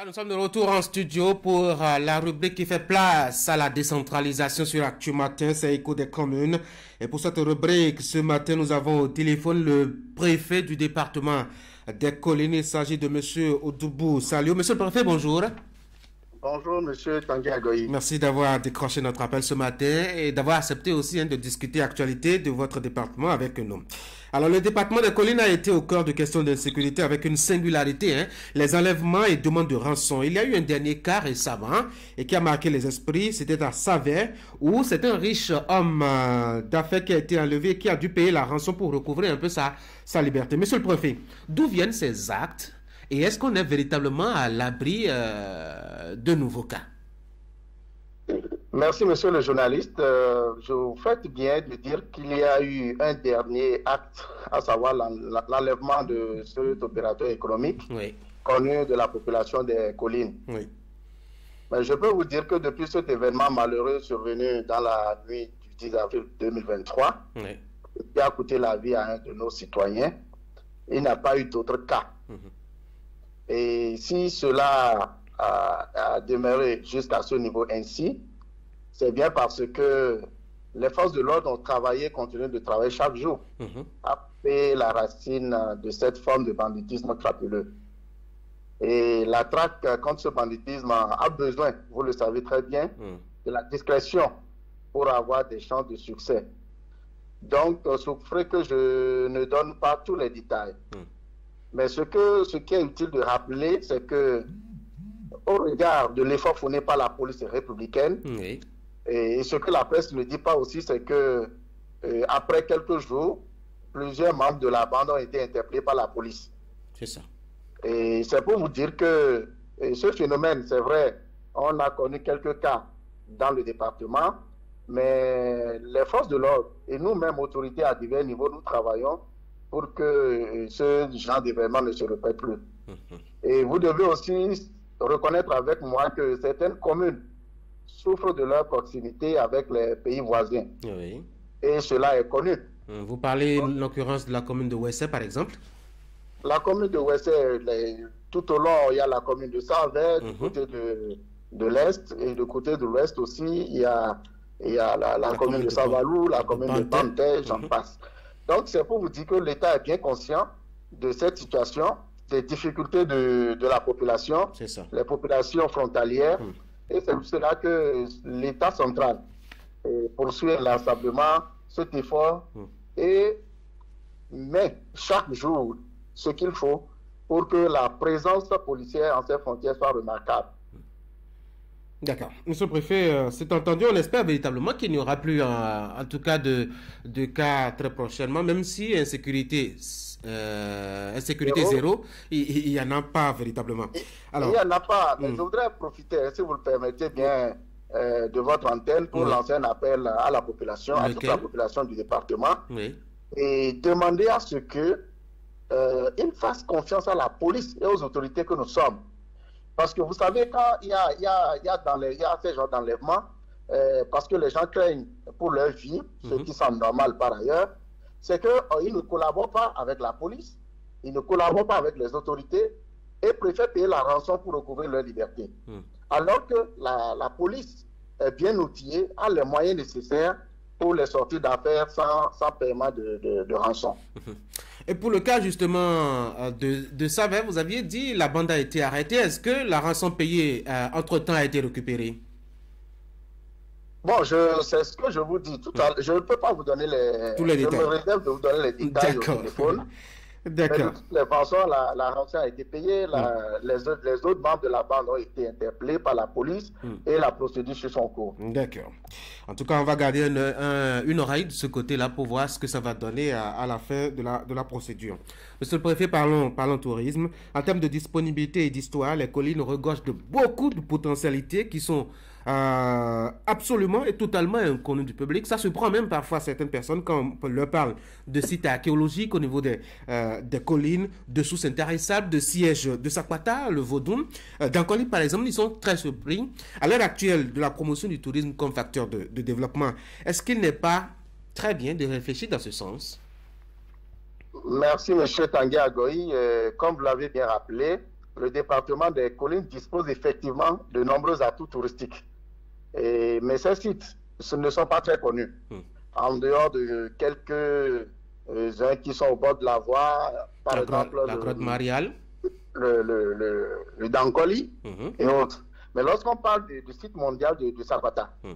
Nous sommes de retour en studio pour la rubrique qui fait place à la décentralisation sur Actu Matin, c'est Écho des communes. Et pour cette rubrique, ce matin, nous avons au téléphone le préfet du département des collines. Il s'agit de M. Odoubou Salio. Monsieur le préfet, bonjour. Bonjour, monsieur Tanguy Agoï. Merci d'avoir décroché notre appel ce matin et d'avoir accepté aussi de discuter l'actualité de votre département avec nous. Alors, le département des collines a été au cœur de questions d'insécurité avec une singularité, les enlèvements et demandes de rançon. Il y a eu un dernier cas récemment et qui a marqué les esprits. C'était à Savais où c'est un riche homme d'affaires qui a été enlevé et qui a dû payer la rançon pour recouvrer un peu sa liberté. Monsieur le préfet, d'où viennent ces actes? Et est-ce qu'on est véritablement à l'abri de nouveaux cas? Merci, monsieur le journaliste. Vous faites bien de dire qu'il y a eu un dernier acte, à savoir l'enlèvement de cet opérateur économique connu de la population des collines. Oui. Mais je peux vous dire que depuis cet événement malheureux survenu dans la nuit du 10 avril 2023, qui a coûté la vie à un de nos citoyens, il n'y a pas eu d'autres cas. Et si cela a demeuré jusqu'à ce niveau ainsi, c'est bien parce que les forces de l'ordre ont travaillé, continuent de travailler chaque jour à payer la racine de cette forme de banditisme crapuleux. Et la traque contre ce banditisme a besoin, vous le savez très bien, de la discrétion pour avoir des chances de succès. Donc, souffrez que je ne donne pas tous les détails. Mais ce qui est utile de rappeler, c'est que, au regard de l'effort fourni par la police républicaine, et ce que la presse ne dit pas aussi, c'est que après quelques jours, plusieurs membres de la bande ont été interpellés par la police. C'est ça. Et c'est pour vous dire que ce phénomène, c'est vrai, on a connu quelques cas dans le département, mais les forces de l'ordre et nous-mêmes, autorités à divers niveaux, nous travaillons pour que ce genre d'événement ne se répète plus. Et vous devez aussi reconnaître avec moi que certaines communes souffrent de leur proximité avec les pays voisins. Et cela est connu. Vous parlez en l'occurrence de la commune de Ouessé, par exemple? La commune de Ouessé, tout au long, il y a la commune de Savais, du côté de l'Est, et du côté de l'Ouest aussi, il y a la commune de Savalou, la commune de Pantais, j'en passe. Donc, c'est pour vous dire que l'État est bien conscient de cette situation, des difficultés de la population, les populations frontalières, et c'est pour cela que l'État central poursuit inlassablement cet effort et met chaque jour ce qu'il faut pour que la présence policière en ces frontières soit remarquable. D'accord. Monsieur le préfet, c'est entendu, on espère véritablement qu'il n'y aura plus, en tout cas, de cas très prochainement, même si insécurité zéro, il n'y en a pas véritablement. Alors, il n'y en a pas, mais je voudrais profiter, si vous le permettez bien, de votre antenne pour lancer un appel à la population, à toute la population du département, et demander à ce que ils fassent confiance à la police et aux autorités que nous sommes. Parce que vous savez, quand il y a ces genres d'enlèvement, parce que les gens craignent pour leur vie, ce qui semble normal par ailleurs, c'est qu'ils ne collaborent pas avec la police, ils ne collaborent pas avec les autorités et préfèrent payer la rançon pour recouvrir leur liberté. Alors que la police est bien outillée, a les moyens nécessaires pour les sortir d'affaires sans paiement de rançon. Et pour le cas justement de Savais, vous aviez dit la bande a été arrêtée. Est-ce que la rançon payée entre-temps a été récupérée? Bon, c'est ce que je vous dis tout à l'heure. Je ne peux pas vous donner tous les détails. Je me réserve de vous donner les détails au téléphone. D'accord. Mais de toutes les façons, la rançon a été payée, les autres membres de la bande ont été interpellés par la police et la procédure sur son cours. D'accord. En tout cas, on va garder une oreille de ce côté-là pour voir ce que ça va donner à la fin de la procédure. Monsieur le préfet, parlons tourisme. En termes de disponibilité et d'histoire, les collines regorgent de beaucoup de potentialités qui sont absolument et totalement inconnues du public. Ça surprend même parfois certaines personnes quand on leur parle de sites archéologiques au niveau des collines, de sources intarissables, de sièges de Sakwata, le Vaudoum. D'Ankoli, par exemple, ils sont très surpris. À l'heure actuelle de la promotion du tourisme comme facteur de développement, est-ce qu'il n'est pas très bien de réfléchir dans ce sens? Merci, M. Tanguy Agoï. Comme vous l'avez bien rappelé, le département des collines dispose effectivement de nombreux atouts touristiques. Mais ces sites ne sont pas très connus. En dehors de quelques-uns qui sont au bord de la voie, par exemple la grotte Marial, le Dankoli et autres. Mais lorsqu'on parle du site mondial de Sapata, le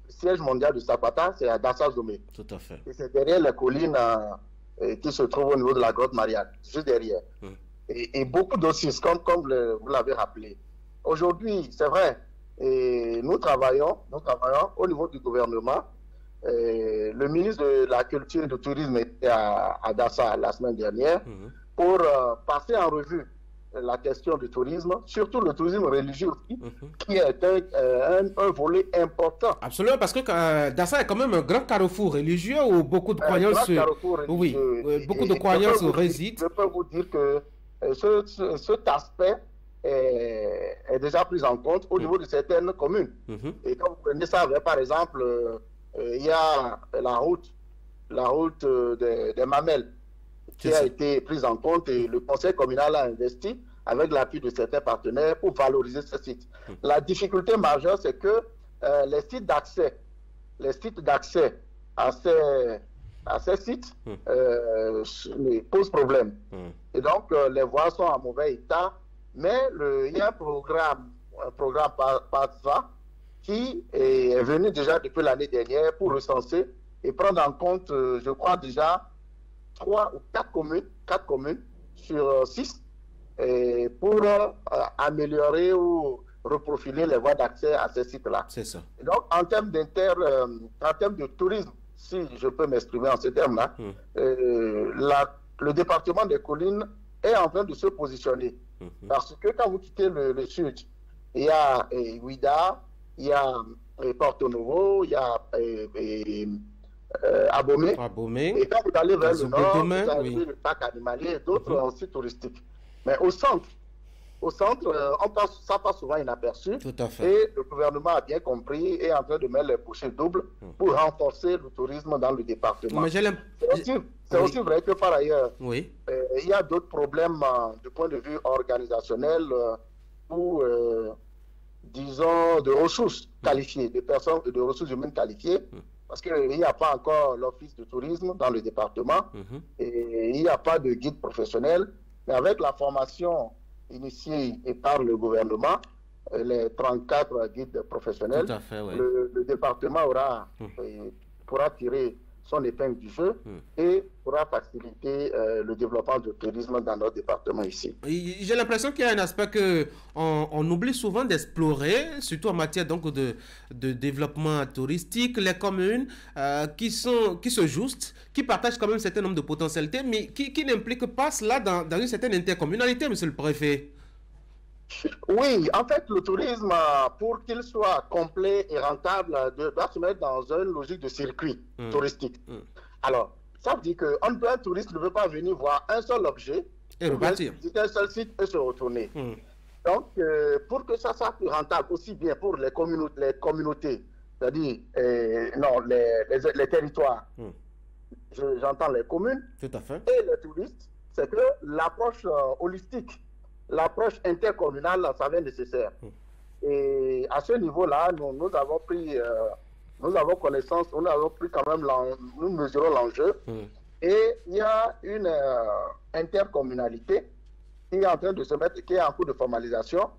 siège mondial de Sapata, c'est à Dassa-Zomé. Tout à fait. Et c'est derrière les collines qui se trouvent au niveau de la grotte Marial, juste derrière. Et beaucoup d'aussi, comme vous l'avez rappelé. Aujourd'hui, c'est vrai, et nous travaillons au niveau du gouvernement. Le ministre de la Culture et du Tourisme était à Dassa la semaine dernière pour passer en revue la question du tourisme, surtout le tourisme religieux aussi, qui est un volet important. Absolument, parce que Dassa est quand même un grand carrefour religieux où beaucoup de croyances, beaucoup de croyances résident. Je peux vous dire que cet aspect est déjà pris en compte au niveau de certaines communes. Et quand vous prenez ça, par exemple, il y a la route des Mamelles qui a été prise en compte et le conseil communal a investi avec l'appui de certains partenaires pour valoriser ce site. La difficulté majeure, c'est que les sites d'accès à ces sites posent problème. Et donc, les voies sont en mauvais état, mais il y a un programme PASVA qui est venu déjà depuis l'année dernière pour recenser et prendre en compte, je crois déjà, 3 ou 4 communes sur 6 pour améliorer ou reprofiler les voies d'accès à ces sites-là. C'est ça. Et donc, en termes de tourisme, si je peux m'exprimer en ces termes-là, le département des collines est en train de se positionner. Parce que quand vous quittez le sud, il y a Ouida, il y a Porto Novo, il y a Abomey. Et quand vous allez vers le nord, vous avez le parc animalier et d'autres sites touristiques. Mais au centre, ça passe souvent inaperçu. Tout à fait. Et le gouvernement a bien compris et est en train de mettre les bouchées doubles pour renforcer le tourisme dans le département. C'est aussi vrai que par ailleurs, il y a d'autres problèmes du point de vue organisationnel ou, disons, de ressources qualifiées, de personnes, de ressources humaines qualifiées. Parce qu'il n'y a pas encore l'office de tourisme dans le département et il n'y a pas de guide professionnel. Mais avec la formation initiée par le gouvernement, les 34 guides professionnels, le département pourra tirer son épingle du jeu et pourra faciliter le développement du tourisme dans notre département ici. J'ai l'impression qu'il y a un aspect qu'on oublie souvent d'explorer, surtout en matière donc de développement touristique, les communes qui se justent, qui partagent quand même un certain nombre de potentialités, mais qui n'impliquent pas cela dans une certaine intercommunalité, monsieur le préfet. Oui, en fait, le tourisme, pour qu'il soit complet et rentable, doit se mettre dans une logique de circuit touristique. Alors, ça veut dire qu'un touriste ne veut pas venir voir un seul objet, et repartir. Visiter un seul site et se retourner. Donc, pour que ça soit plus rentable, aussi bien pour les communautés, c'est-à-dire les territoires, j'entends les communes, tout à fait, et les touristes, c'est que l'approche holistique, l'approche intercommunale s'avère nécessaire. Et à ce niveau-là, nous avons pris, nous avons connaissance, nous avons pris quand même, nous mesurons l'enjeu. Et il y a une intercommunalité qui est en train de se mettre, qui est en cours de formalisation.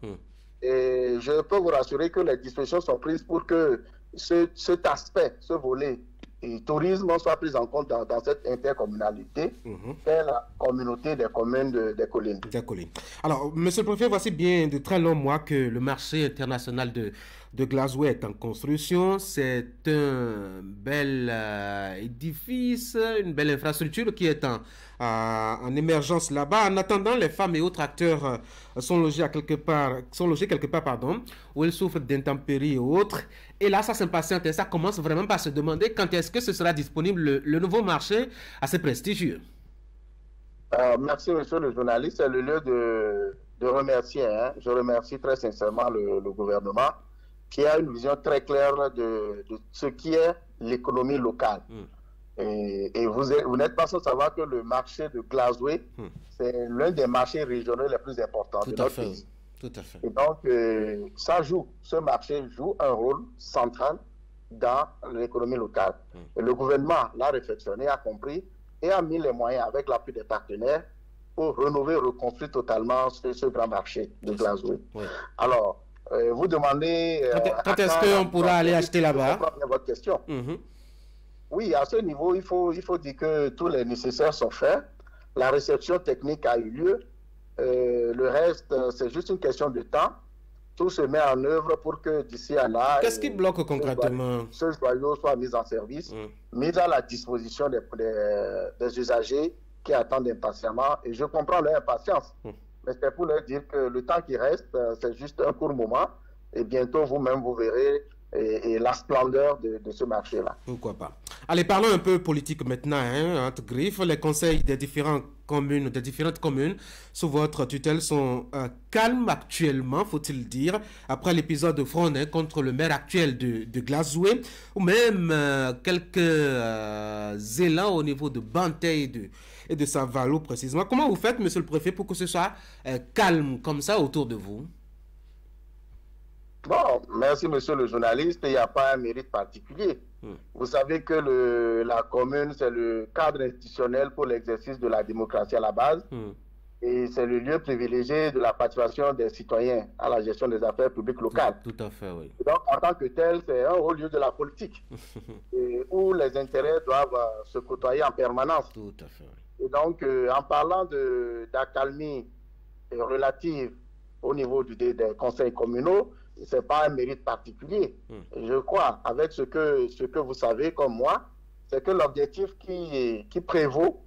Et je peux vous rassurer que les dispositions sont prises pour que cet aspect, ce volet, et tourisme soit pris en compte dans cette intercommunalité, c'est la communauté des communes des collines. Alors, monsieur le préfet, voici bien de très longs mois que le marché international de Glasgow est en construction. C'est un bel édifice, une belle infrastructure qui est en émergence là-bas. En attendant, les femmes et autres acteurs sont logés quelque part, où ils souffrent d'intempéries et autres. Et là, ça s'impatiente et ça commence vraiment par se demander quand est-ce que ce sera disponible le nouveau marché assez prestigieux. Merci, monsieur le journaliste. C'est le lieu de remercier. Je remercie très sincèrement le gouvernement qui a une vision très claire de ce qui est l'économie locale. Et vous n'êtes pas sans savoir que le marché de Glasgow, c'est l'un des marchés régionaux les plus importants de notre pays. Tout à fait. Et donc, ce marché joue un rôle central dans l'économie locale. Et le gouvernement l'a réflexionné, a compris et a mis les moyens avec l'appui des partenaires pour rénover, reconstruire totalement ce grand marché de Glasgow. Oui. Alors, vous demandez... quand est-ce qu'on pourra aller acheter là-bas? Votre question. Oui, à ce niveau, il faut dire que tous les nécessaires sont faits. La réception technique a eu lieu. Le reste, c'est juste une question de temps. Tout se met en œuvre pour que d'ici à là... Qu'est-ce qui bloque concrètement? Ce joyau soit mis en service, mis à la disposition des usagers qui attendent impatiemment. Et je comprends leur impatience. Mais c'est pour leur dire que le temps qui reste, c'est juste un court moment. Et bientôt, vous-même, vous verrez et la splendeur de ce marché-là. Pourquoi pas. Allez, parlons un peu politique maintenant, entre griffes. Les conseils des différentes communes sous votre tutelle sont calmes actuellement, faut-il dire, après l'épisode de front contre le maire actuel de Glasgow, ou même quelques élans au niveau de Bantay et de Saint-Valo précisément. Comment vous faites, monsieur le préfet, pour que ce soit calme comme ça autour de vous? Bon, merci monsieur le journaliste, il n'y a pas un mérite particulier. Vous savez que la commune, c'est le cadre institutionnel pour l'exercice de la démocratie à la base. Et c'est le lieu privilégié de la participation des citoyens à la gestion des affaires publiques locales. Tout à fait, oui. Et donc, en tant que tel, c'est un haut lieu de la politique, où les intérêts doivent se côtoyer en permanence. Tout à fait, oui. Et donc, en parlant d'accalmie relative au niveau des conseils communaux, ce n'est pas un mérite particulier. Je crois, avec ce que vous savez comme moi, c'est que l'objectif qui prévaut,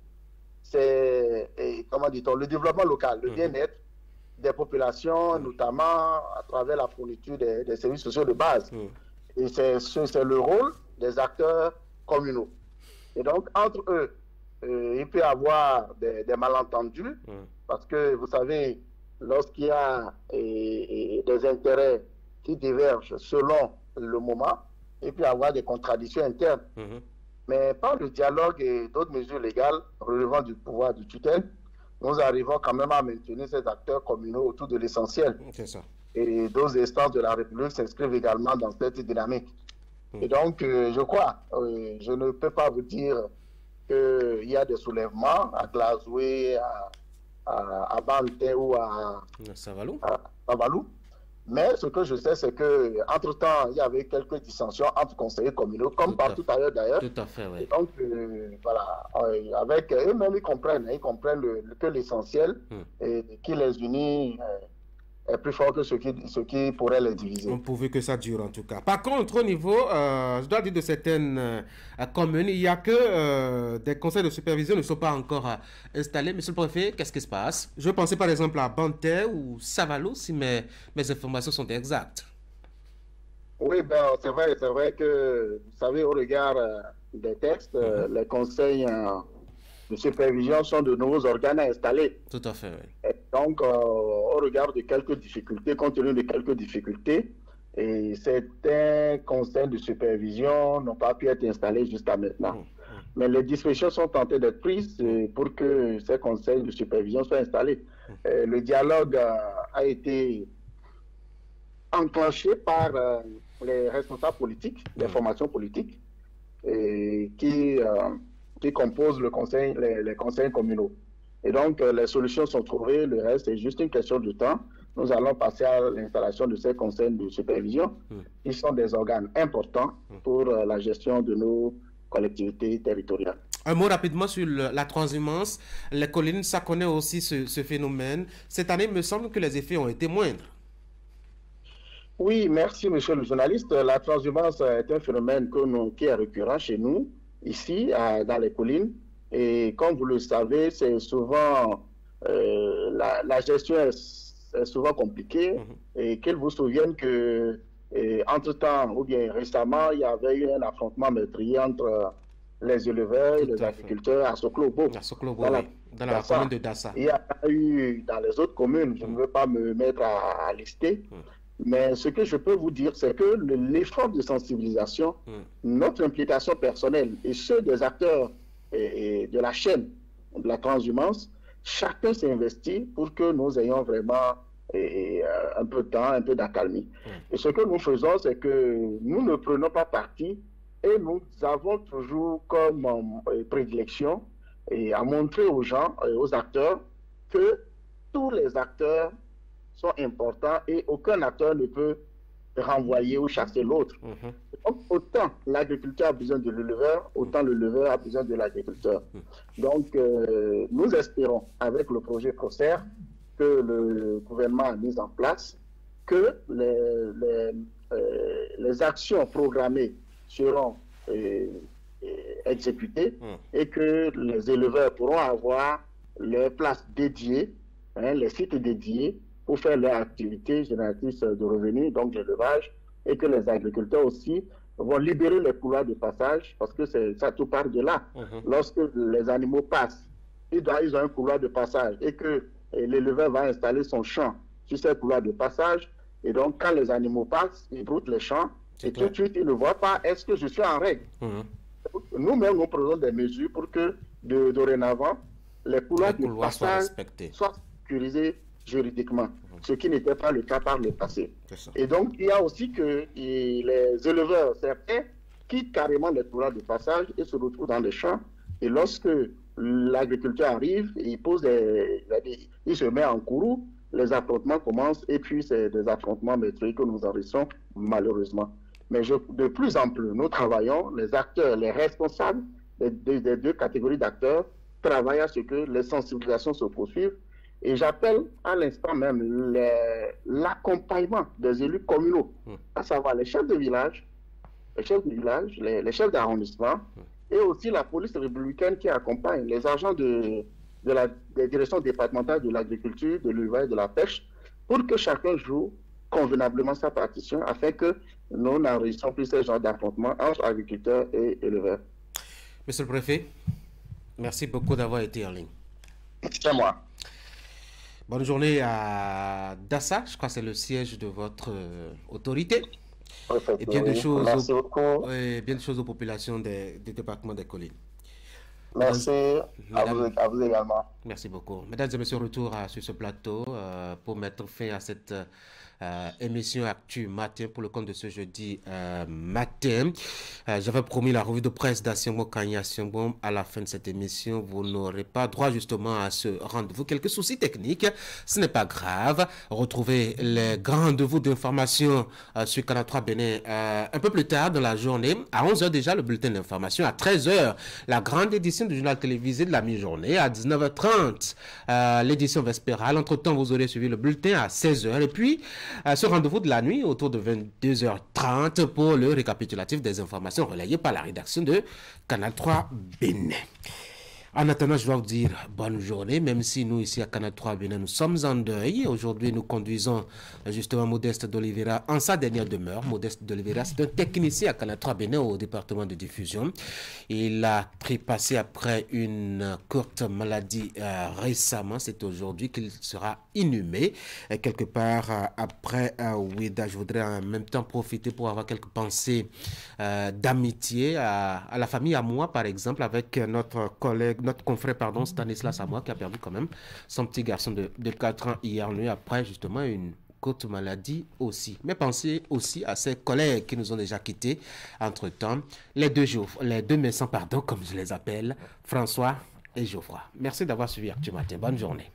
c'est, comment dit-on, le développement local, le bien-être des populations, notamment à travers la fourniture des services sociaux de base. Et c'est le rôle des acteurs communaux. Et donc, entre eux, il peut y avoir des malentendus, parce que, vous savez, lorsqu'il y a des intérêts qui divergent selon le moment, il peut y avoir des contradictions internes. Mais par le dialogue et d'autres mesures légales relevant du pouvoir du tutelle, nous arrivons quand même à maintenir ces acteurs communaux autour de l'essentiel. C'est ça. Et d'autres instances de la République s'inscrivent également dans cette dynamique. Et donc, je crois, je ne peux pas vous dire qu'il y a des soulèvements à Glasgow, à Bantay ou à Saint-Valo. Mais ce que je sais, c'est qu'entre-temps, il y avait quelques dissensions entre conseillers communaux, comme partout ailleurs d'ailleurs. Tout à fait, oui. Et donc, voilà, avec eux-mêmes, ils comprennent que l'essentiel qui les unit est plus fort que ce qui pourrait les diviser. On pouvait que ça dure en tout cas. Par contre, au niveau, je dois dire, de certaines communes, il n'y a que des conseils de supervision ne sont pas encore installés. Monsieur le préfet, qu'est-ce qui se passe? Je pensais par exemple à Bantay ou Saint-Valo, si mes informations sont exactes. Oui, ben, c'est vrai que, vous savez, au regard des textes, les conseils de supervision sont de nouveaux organes à installer. Tout à fait, oui. Et donc, au regard de quelques difficultés, compte tenu de quelques difficultés, et certains conseils de supervision n'ont pas pu être installés jusqu'à maintenant. Mais les dispositions sont tentées d'être prises pour que ces conseils de supervision soient installés. Le dialogue a été enclenché par les responsables politiques, les formations politiques, qui composent les conseils communaux. Et donc, les solutions sont trouvées, le reste est juste une question de temps. Nous allons passer à l'installation de ces conseils de supervision, qui sont des organes importants pour la gestion de nos collectivités territoriales. Un mot rapidement sur la transhumance. Les collines, ça connaît aussi ce phénomène. Cette année, il me semble que les effets ont été moindres. Oui, merci, monsieur le journaliste. La transhumance est un phénomène qui est récurrent chez nous, ici, dans les collines. Et comme vous le savez, c'est souvent la gestion est souvent compliquée. Et qu'il vous souvienne que entre-temps, ou bien récemment, il y avait eu un affrontement meurtrier entre les éleveurs et les agriculteurs à Soklobo. À Soklobo, oui, dans la commune de Dassa. Il y a eu dans les autres communes, je ne veux pas me mettre à lister, Mais ce que je peux vous dire, c'est que l'effort de sensibilisation, notre implication personnelle et ceux des acteurs et de la chaîne de la transhumance, chacun s'est investi pour que nous ayons vraiment un peu de temps, un peu d'accalmie. Et ce que nous faisons, c'est que nous ne prenons pas parti et nous avons toujours comme prédilection à montrer aux gens et aux acteurs que tous les acteurs sont importants et aucun acteur ne peut renvoyer ou chasser l'autre. Donc, autant l'agriculteur a besoin de l'éleveur, autant l'éleveur a besoin de l'agriculteur. Donc, nous espérons, avec le projet PROCER que le gouvernement a mis en place, que les actions programmées seront exécutées et que les éleveurs pourront avoir leurs places dédiées, les sites dédiés pour faire leur activité génératrice de revenus, donc l'élevage, et que les agriculteurs aussi vont libérer les couloirs de passage, parce que ça tout part de là. Lorsque les animaux passent, ils ont un couloir de passage, et que l'éleveur va installer son champ sur ces couloirs de passage, et donc quand les animaux passent, ils broutent les champs, et tout de suite, ils ne voient pas, est-ce que je suis en règle? Nous-mêmes, nous prenons des mesures pour que, dorénavant, les couloirs de passage soient sécurisés juridiquement, ce qui n'était pas le cas par le passé. Et donc, il y a aussi que les éleveurs, certains, quittent carrément les couloirs de passage et se retrouvent dans les champs. Et lorsque l'agriculteur arrive, il se met en courroux, les affrontements commencent et puis c'est des affrontements métriques que nous enregistrons malheureusement. Mais de plus en plus, nous travaillons, les acteurs, les responsables des deux catégories d'acteurs travaillent à ce que les sensibilisations se poursuivent. Et j'appelle à l'instant même l'accompagnement des élus communaux, à savoir les chefs de village, les chefs d'arrondissement, et aussi la police républicaine qui accompagne les agents des directions départementales de l'agriculture, de l'élevage et de la pêche, pour que chacun joue convenablement sa partition, afin que nous n'enregistrons plus ce genre d'affrontement entre agriculteurs et éleveurs. Monsieur le préfet, merci beaucoup d'avoir été en ligne. C'est moi. Bonne journée à Dassa, je crois que c'est le siège de votre autorité. Et bien de choses aux populations des départements des collines. Merci à vous également. Merci beaucoup. Mesdames et messieurs, retour sur ce plateau pour mettre fin à cette émission Actu Matin pour le compte de ce jeudi matin. J'avais promis la revue de presse d'Assiombo Kanya Assiombo. À la fin de cette émission, vous n'aurez pas droit justement à ce rendez-vous. Quelques soucis techniques, ce n'est pas grave. Retrouvez les grands rendez-vous d'information sur Canal 3 Bénin un peu plus tard dans la journée. À 11h déjà, le bulletin d'information. À 13h, la grande édition du journal télévisé de la mi-journée. À 19h30, l'édition vespérale. Entre-temps, vous aurez suivi le bulletin à 16h. Et puis, ce rendez-vous de la nuit autour de 22h30 pour le récapitulatif des informations relayées par la rédaction de Canal 3 Bénin. En attendant, je dois vous dire bonne journée, même si nous, ici à Canal 3 Bénin, nous sommes en deuil. Aujourd'hui, nous conduisons justement Modeste d'Oliveira en sa dernière demeure. Modeste d'Oliveira, c'est un technicien à Canal 3 Bénin au département de diffusion. Il a trépassé après une courte maladie récemment. C'est aujourd'hui qu'il sera inhumé quelque part après Ouida. Je voudrais en même temps profiter pour avoir quelques pensées d'amitié à la famille, à moi par exemple, avec notre confrère Stanislas Samoa qui a perdu quand même son petit garçon de 4 ans hier nuit après justement une courte maladie aussi. Mais pensez aussi à ses collègues qui nous ont déjà quittés entre-temps, les deux médecins, comme je les appelle, François et Geoffroy. Merci d'avoir suivi Actu Matin. Bonne journée.